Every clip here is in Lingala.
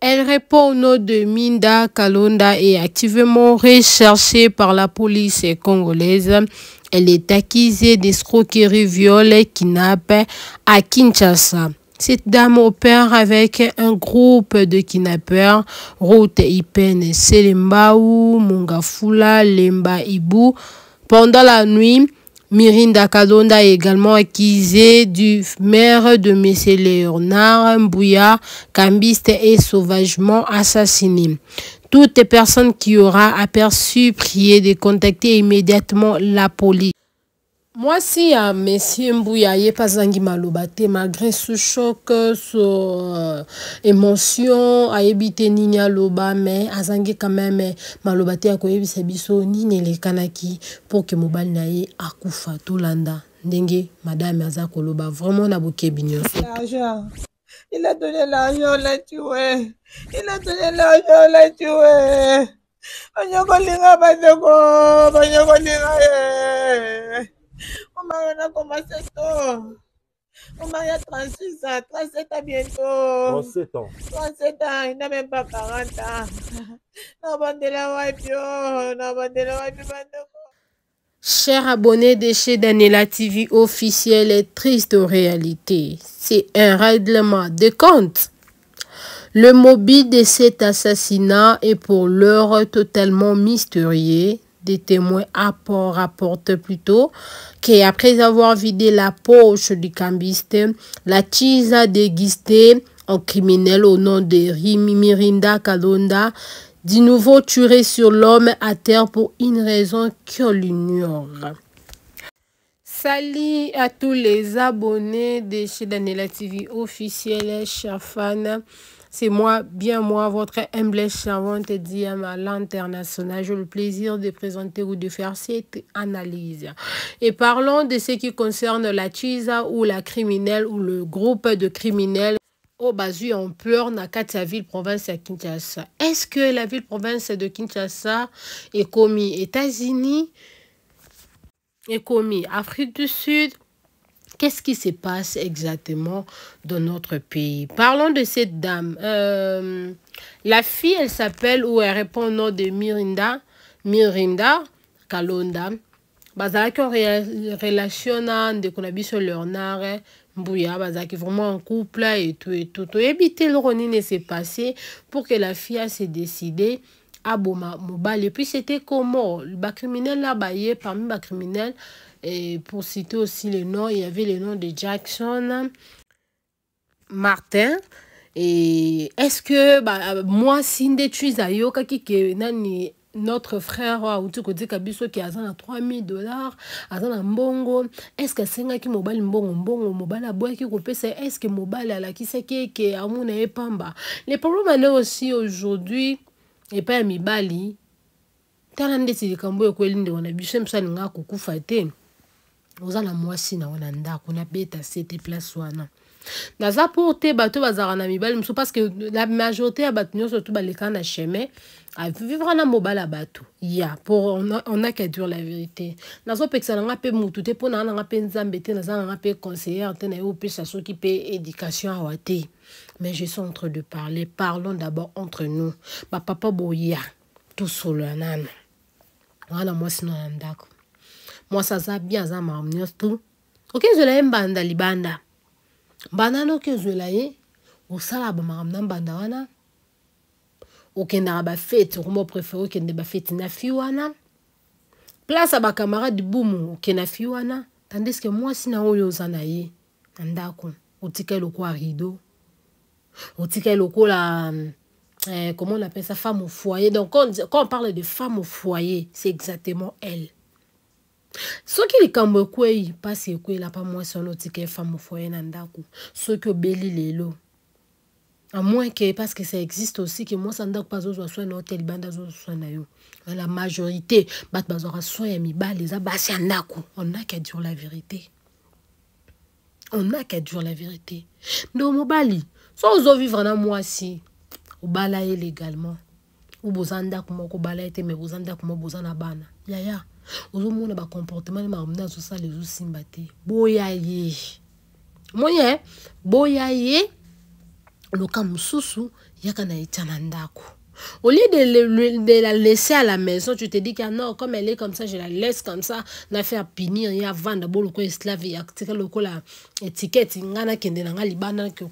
Elle répond au nom de Minda Kalonda et activement recherchée par la police congolaise. Elle est accusée d'escroquerie, viol et kidnapp à Kinshasa. Cette dame opère avec un groupe de kidnappeurs, Route Ipen, Selembao, Mongafula, Lemba Ibu. Pendant la nuit, Mirinda Kalonda est également accusée du maire de Messé Léonard Mbouya, cambiste et sauvagement assassiné. Toute personne qui aura aperçu prier de contacter immédiatement la police. Moi, si Monsieur Mbouya n'est pas zangi malobate, malgré ce choc, ce émotion, a évité Nina Loba, mais a zangi quand même malobate a koyebi sabiso ni le kanaki pour que mobile naie akufa tolanda. Ndenge Madame Azako Loba vraiment na boké bignon. L'argent. Il a donné l'argent, l'a tué. Il a donné l'argent, l'a tué. Banyokolinga bandeko, banyokolinga. On m'a commencé tôt. On m'a 36 ans, 37 ans bientôt. 37 ans. 37 ans, il n'a même pas 40 ans. Non, bandela wapio, non, bandela wapio, bandeko. Chers abonnés de chez Daniela TV officiel et triste réalité, c'est un règlement de compte. Le mobile de cet assassinat est pour l'heure totalement mystérieux. Des témoins rapportent plutôt qu'après avoir vidé la poche du cambiste, la tise a dégusté un criminel au nom de Mirinda Kalonda, de nouveau tué sur l'homme à terre pour une raison qu'on l'ignore. Salut à tous les abonnés de chez Daniela TV officiel, chers fans. C'est moi, bien moi, votre humble servante Diam à l'international. J'ai le plaisir de présenter ou de faire cette analyse. Et parlons de ce qui concerne la Tisa ou la criminelle ou le groupe de criminels au basu en pleurs na Katia ville province à Kinshasa. Est-ce que la ville province de Kinshasa est commis États-Unis, est commis Afrique du Sud? Qu'est-ce qui se passe exactement dans notre pays? Parlons de cette dame. La fille, elle s'appelle ou elle répond au nom de Mirinda Kalonda. Bazaki en relation de Konabiso Léonard Mbouya, Bazaki vraiment en couple et tout et tout. Éviter le ronine s'est passé pour que la fille s'est décidée à Boma Mobile. Et puis c'était comment? Le criminel là, parmi les criminels. Et pour citer aussi le nom, il y avait le nom de Jackson Martin. Et est-ce que moi, si je suis à Yoka, notre frère qui a 3000 $, a mbongo, est-ce que c'est qui mobile mbongo mobile à bois qui est-ce que mobile à la qui c'est qui a mon pamba. Le problème est aussi aujourd'hui, et pas mi bali. Talande si kambo e kwelinde wana bishem sa nga kukufa te. Ozala mwasi na wana ndako na beta cette place wana. Naza porter bato bazara na mibali mso parce que la majorité ya bato nyonso tout baleka na chemin à vivre na mobala bato. Ya pour on a qu'à dire la vérité. Nazo peksa nga pe mutu te pona nga pe nzambe te naza nga pe conseiller te na yo pe sa so ki pe éducation awate. Mais je suis en train de parler, parlons d'abord entre nous. Ba papa boya tout solo nana. Voilà moi sinon ndako. Moi ça za bien za marmonios tout. OK, je la mbanda libanda. Banano ke je la ye. O sala ba maramna mbanda wana. OK na ba fête, moi préféré que ne ba fête na fi wana. Place à ba camarade boum OK na fi wana. Tandis que moi sina oyo zana ye ndako. Otika loko a rideau. Otika loko la comment on appelle ça, femme au foyer. Donc, quand on parle de femme au foyer, c'est exactement elle. Ce qui est comme quoi, il passe quoi, il a pas moins son autre femme au foyer nandaku. Ce que belli lelo. À moins que, parce que ça existe aussi, que moi, ça n'a pas besoin de un hôtel, banda soit nayo. La majorité, bat bazora soin mi bas les abassi andaku. On n'a qu'à dire la vérité. On n'a qu'à dire la vérité. Donc, mobali, soit vous vivre dans moi si. Ou balaye légalement ou bozanda kuma ko balaye te mais bozanda kuma bozana bana yaya ozo mona ba comportement ma mna so ça les simbate boyaye moye boyaye loka mususu yaka na etia ndako. Au lieu de la laisser à la maison, tu te dis que non, comme elle est comme ça, je la laisse comme ça, na faire pinir, ya vendre d'abord le quoi esclave, ya le quoi la étiquette, ngana kende nga libana que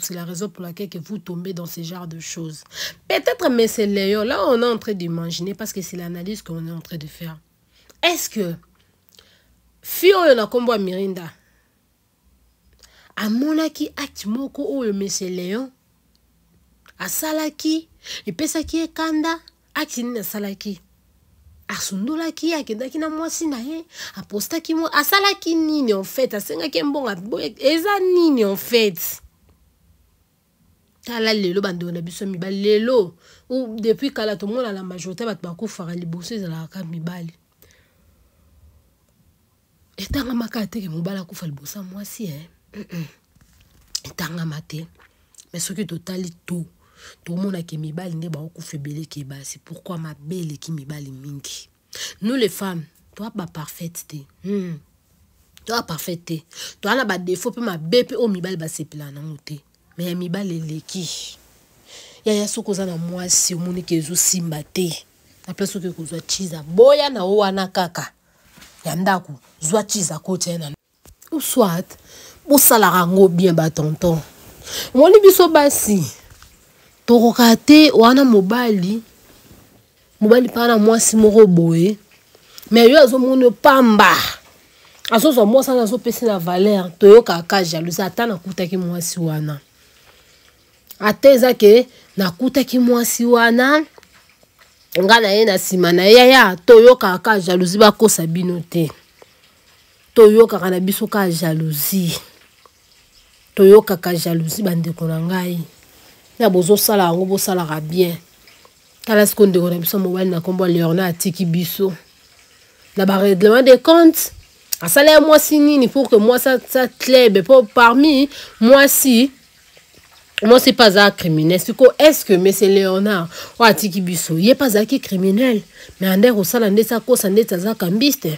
c'est la raison pour laquelle que vous tombez dans ce genre de choses. Peut-être mais c'est Léon, là on est en train d'imaginer parce que c'est l'analyse qu'on est en train de faire. Est-ce que fio na kombo Mirinda amonaki acte moko oyo monsieur Léon asalaki epesaki ekanda acte nini asalaki asundolaki akendaki na mwasi na ye apostaki mo asalaki nini en fait asengaki mbonga eza nini en fait tala lelo bando na biso mibali lelo ou depuis kala to mona la majorité bat bakufaka liboso ezalaka mibali etanga makate ke mobala kufa liboso mwasi etanga mate mais ce que totali tout le monde qui mibali ne ba okufa belé ke ba c'est pourquoi ma belle qui mibali mingi nous les femmes toi pas parfaite toi parfaite toi na ba défaut pe ma bébé o mibali ba sepela na ngote mais mibali leki ya soko za na mwasi o moni ke zo simba te na place que kozwa chiza boya na o wana kaka ya ndako zwa chiza kote na ou soit bo sala rango bien ba tonton moni biso basi torokate wana mobali pana mwasi moko boye mais yo azo moni pamba azo zo mwasi na zo pesi na valeur toyoka ka jalousie ata na kutaki mwasi wana ateza ke na kutaki mwasi wana ngana ye na sima na ya toyoka ka jalousie ba kosa bino te toyoka kana biso ka jalousie toyoka ka jalousie bandeko na ngai na bozo sala ngo bo sala ra bien kala sekonde ko na biso mobile na kombo Léona atiki biso na ba règlement des comptes asala moi si nini pour que moi ça claire pour parmi moi si moi c'est pas un criminel est-ce que monsieur Léonard ou atiki biso il est pas un criminel mais ande ko sala ndesa ko sa ndesa za kambiste.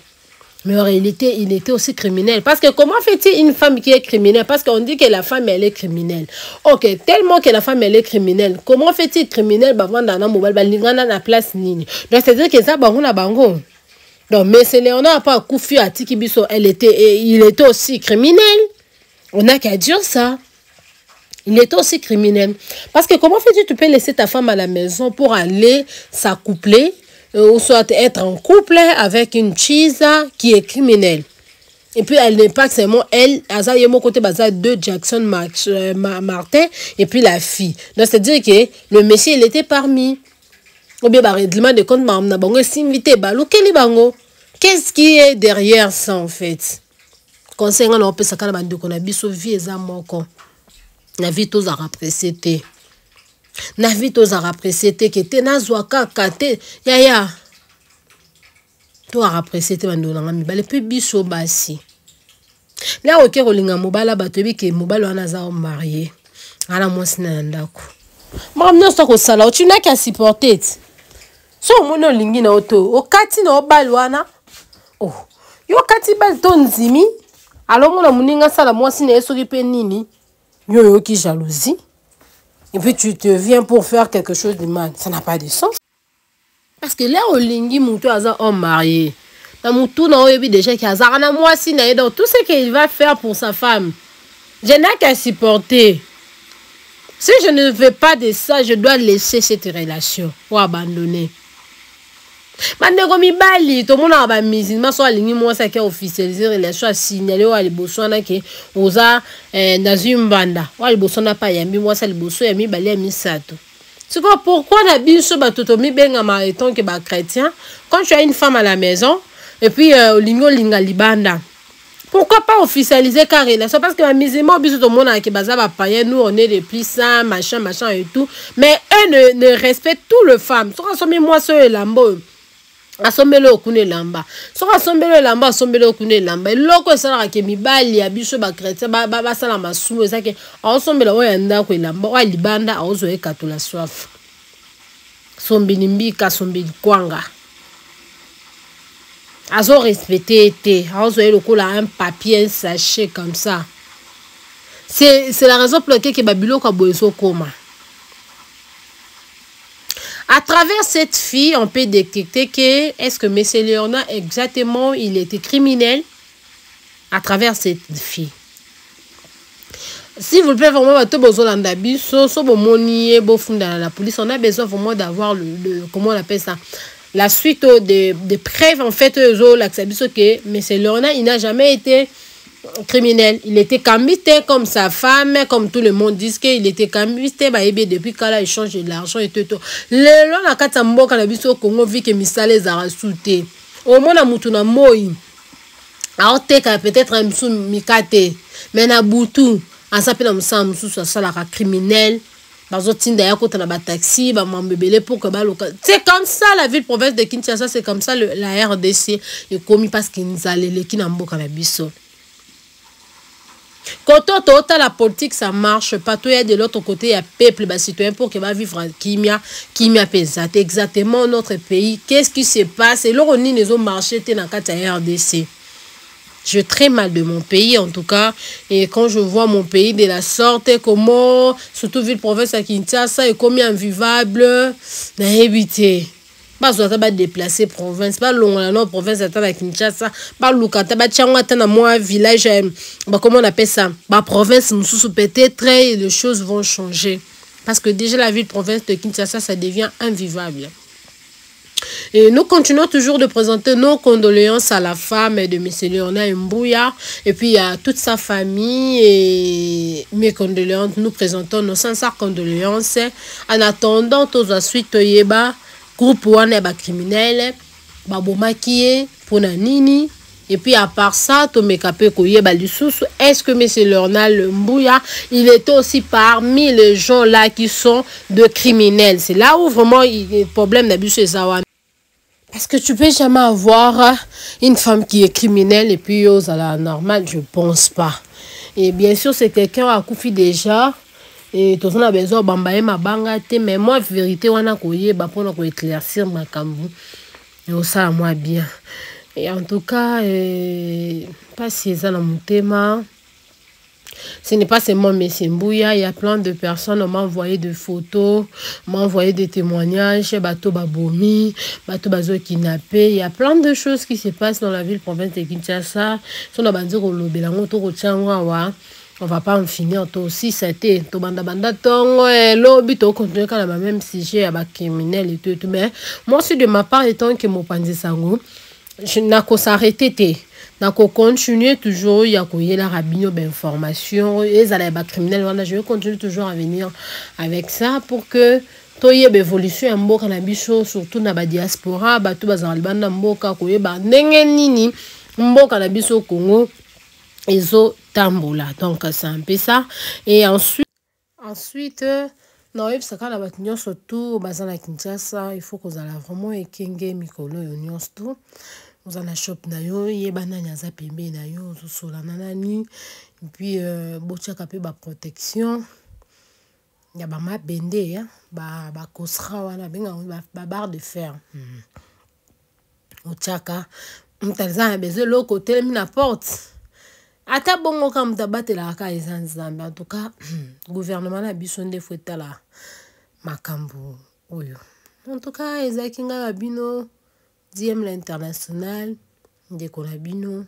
Mais en réalité, il était aussi criminel. Parce que comment fait-il une femme qui est criminelle? Parce qu'on dit que la femme, elle est criminelle. Ok, tellement que la femme, elle est criminelle. Comment fait-il criminel? Bah, dans la mobile, bah, la place nini. Donc, c'est-à-dire que ça, bah, on a bango. Donc, mais c'est Léonard n'a pas couffé à Tiki Bisso. Il était aussi criminel. On n'a qu'à dire ça. Il était aussi criminel. Parce que comment fait-il, tu peux laisser ta femme à la maison pour aller s'accoupler? Ou soit être en couple avec une chisa qui est criminelle. Et puis elle n'est pas seulement elle, elle a mon côté basé de Jackson Martin et puis la fille. Donc c'est-à-dire que le monsieur il était parmi. Ou bien règlement de compte mamna bango s'inviter balo keli bango. Qu'est-ce qui est derrière ça en fait? Conseil on peut ça kana bande ko na biso vie eza moko. Na vie tous a rappresité. Na vite aux arapresete que te na zwaka kate ya to arapresete bando na ngami bale pe biso basi là OK rolinga mobala bato bi ke mobala wana za marié ala mwasi na ndako mamno sto ko sala tu na ka supporter so mono lingi na oto okati na obali wana oh yo kati bal to nzimi alo mona muninga sala mwasi na esoki pe nini yo ki jalousie. Et puis tu te viens pour faire quelque chose de mal. Ça n'a pas de sens. Parce que là, au lingi, moutou a homme marié. Dans moutou, non, il déjà qu'il y a moi si donc tout ce qu'il va faire pour sa femme, je n'ai qu'à supporter. Si je ne veux pas de ça, je dois laisser cette relation ou abandonner. Bandeko mibali to mona ba musulman so alingi moi ça qui officialiser relation signaler wa liboso na ke oza na zimbanda wa liboso na pa yambi moi ça liboso ya mibali ya misato. C'est quoi pourquoi na biso ba toto mi benga ma étant que ba chrétien quand tu as une femme à la maison et puis olingo linga libanda. Pourquoi pas officialiser car relation parce que la musulman biso to mona ke baza ba païen nous on est des plus saints machin et tout mais eux ne respectent tout le femme. So rasomé moi so lambo asombele okune lamba so asombele lamba asombele okune lamba loko esala ke mibali ya biso ba chrétien ba sala masumu ezake asombela oya ndako elamba oya libanda aozo ekatola soif sombini mbika sombini kwanga azo respecter te aozo elokola un papier un sachet comme ça C'est la raison pour laquelle Babilo Kaboeso Koma. À travers cette fille, on peut détecter que est-ce que M. Léonard exactement il était criminel à travers cette fille. Si vous le plaît vraiment, la police, on a besoin vraiment d'avoir comment on appelle ça, la suite des preuves en fait que M. Léonard il n'a jamais été criminel. Il était cambité comme sa femme, comme tout le monde dit qu'il était cambité depuis qu'il a échangé de l'argent et tout. Le long la kata mboka na biso Congo vu que misale zara souté. Au moins na mutu na moi. Aoteka peut-être un sou mikate, mais na butu, en s'appelle un sam sous ça la criminel. Bazotinda ya kota na ba taxi, ba mambebele pour que ba local. C'est comme ça la ville province de Kinshasa, c'est comme ça la RDC est commis parce qu'ils allaient les qui na mboka na biso. Quand on la politique, ça marche pas. Tout y a de l'autre côté, il y a peuple, bah, citoyen pour qu'il va vivre kimia pesate. Exactement notre pays. Qu'est-ce qui se passe? Et là, on y les ont marché, t'es dans la RDC. Je très mal de mon pays, en tout cas. Et quand je vois mon pays de la sorte, comment, surtout ville province à Kinshasa, est comme invivable, n'a évité. Pas soit déplacer province pas long la notre province à la Kinshasa pas lukata ba tchangwa tana moi village bah comment on appelle ça bah province sous peut-être les choses vont changer parce que déjà la ville province de Kinshasa ça devient invivable. Et nous continuons toujours de présenter nos condoléances à la femme de M. Léonard Mbouya et puis à toute sa famille et mes condoléances, nous présentons nos sincères condoléances en attendant tous la suite yeba groupe wana ba criminel ba bomakie pour nini et puis à part ça to mekape ko yeba lisusu est-ce que M. Léonard Mbouya il était aussi parmi les gens là qui sont de criminels. C'est là où vraiment il y a problème d'abus zawan. Parce que tu peux jamais avoir une femme qui est criminelle et puis aux à la normale, je pense pas. Et bien sûr c'est quelqu'un a coufi déjà. Et tout ça a besoin bambaye ma bangate mais moi vérité wana koye ba pour ko éclaircir ma kambu et ça moi bien et en tout cas pas si ça dans mon thème ce n'est pas seulement M. Mbouya, il y a plein de personnes on m'a envoyé des photos m'a envoyé des témoignages bateau babomi bateau bazo kidnappé il y a plein de choses qui se passent dans la ville province de Kinshasa son a bandi ko lobelango to ko tchangwa wa. On va pas en finir toi aussi c'était to banda tongo lobby to continuer quand la même sujet à ba criminel et tout mais moi aussi de ma part étant que mon panzi sango je n'a qu'à s'arrêter n'a qu'à continuer toujours il y a quoi la rabino d'information et ça les ba criminel je vais continuer toujours à venir avec ça pour que to y évolution en mboka na biso surtout na ba diaspora ba to bazali banda mboka ko yeba ndenge nini mboka na biso Congo ezo tambola donc c'est un peu ça et ensuite non et ça quand la bâtiment surtout bazana Kinshasa il faut qu'on a vraiment ekenge mikolo union tout vous en a shop na yo yebana nyaza pembe na yo sola nanani et puis bocha kapé ba protection ya ba mabende ya ba kosra wana benga ba barre de fer ochaka mtazana bezo le côté mi na porte. Ata bongo kam tabate la ka ezanzambe en tout cas gouvernement na biso nde foueta la makambo oyo en tout cas ezakinga la bino diem l'international de konabino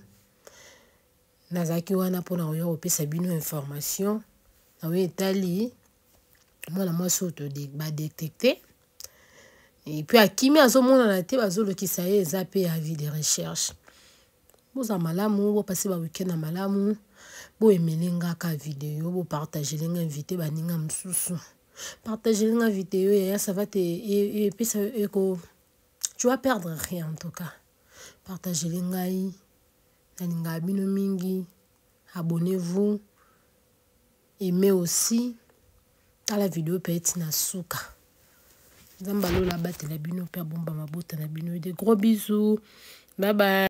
nazaki wana pona oyo opesa bino information na we etali mwana mwasi oto de ba détecter et puis akimi azomona na te bazolokisa ye eza pe avis de recherche. Vous en malamu, vous passez le week-end à malamu, vous aimez ka vidéo, vous partagez les invités, baninga msusu. Partagez les vidéo et ça va te et puis ça tu vas perdre rien en tout cas. Partagez les ngai, naninga bino mingi, abonnez-vous, aimez aussi. À la vidéo peut être na suka. Zambalo la batte la bino per bomba mabota na bino des gros bisous. Bye bye.